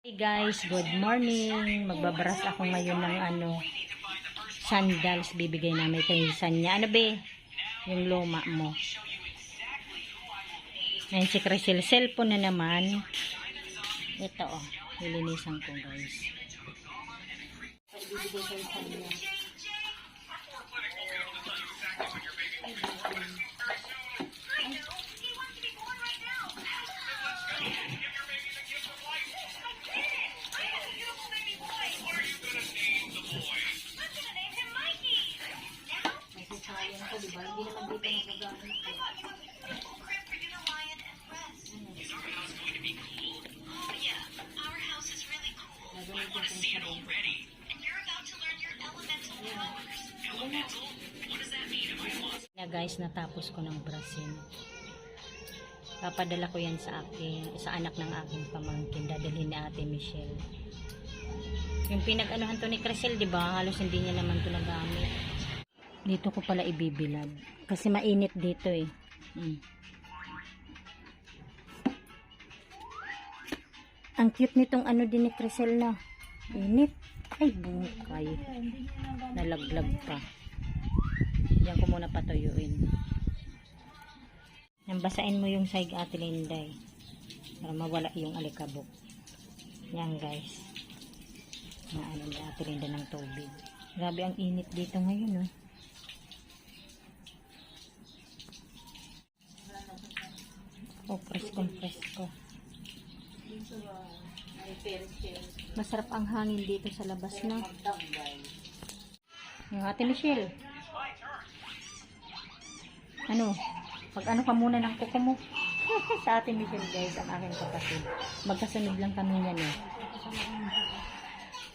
Hey guys, good morning. Magbabaras ako ngayon ng sandals. Bibigay namin kay Sanya. Ano be? Yung luma mo. Ngayon si Crisel. Cellphone na naman. Ito nilinisan ko guys. Bibigay kay Sanya. Diba? Hindi naman dito nagagamit ko. Na guys, natapos ko ng brasin. Papadala ko yan sa anak ng aking pamangkin. Dadalhin ni Ate Michelle. Yung pinag-anuhan to ni Crisel, diba? Halos hindi niya naman to nagamit. Dito ko pala ibibilad. Kasi mainit dito eh. Ang cute nitong din ni Crisel na. Init. Ay, bungkay. Nalaglag pa. Diyan ko muna patuyuin. Basain mo yung saig Ate Linday. Para mawala yung alikabok. Yan guys. Naano ni Ate Linday ng tubig. Grabe ang init dito ngayon oh. Presko. Masarap ang hangin dito sa labas na. Yung Ate Michelle. Pag ka muna ng kuko mo. Sa Ate Michelle guys, ang aking kapatid. Magkasunod lang kami yan eh.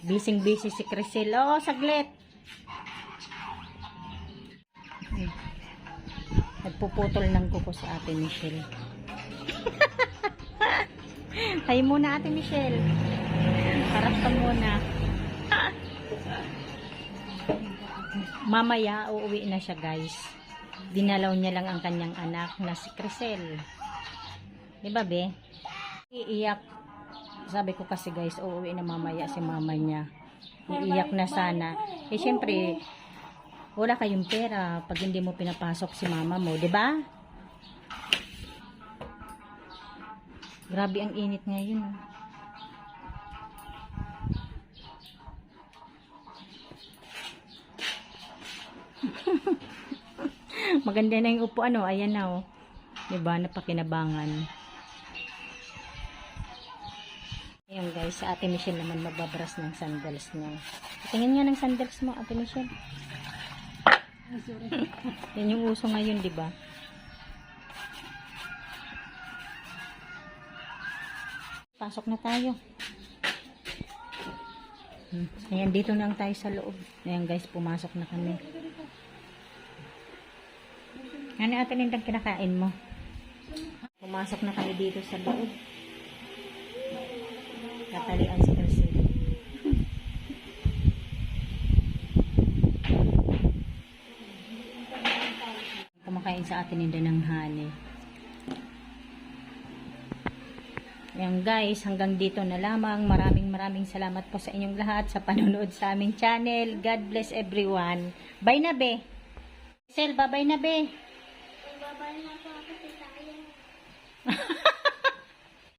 Busy si Crisel. Saglit. Nagpuputol ng kuko si Ate Michelle. Hay muna Ate Michelle. Harap ka muna. Mamaya uuwi na siya guys. Dinalaw niya lang ang kanyang anak na si Crisel. Diba be? Iiyak. Sabi ko kasi guys, uuwi na mamaya si mama niya. Iiyak na sana. Syempre, wala kayong pera pag hindi mo pinapasok si mama mo. Diba? Grabe ang init ngayon. Maganda na yung upo ayan na oh. Diba? Napakinabangan. Ayan guys, sa Ate Michelle naman magbabras ng sandals niya. Tingin nga ng sandals mo Ate Michelle. Yan yung uso ngayon diba? Pasok na tayo. Ayan, dito na lang tayo sa loob. Ayan guys, pumasok na kami. Ano Ate Lindang kinakain mo? Pumasok na kami dito sa loob. Tatalian si Crisel. Kumakain sa Ate Linda ng honey. Ayan guys, hanggang dito na lamang. Maraming salamat po sa inyong lahat sa panonood sa aming channel. God bless everyone. Bye na be. Crisel, bye-bye na be. Bye-bye na po.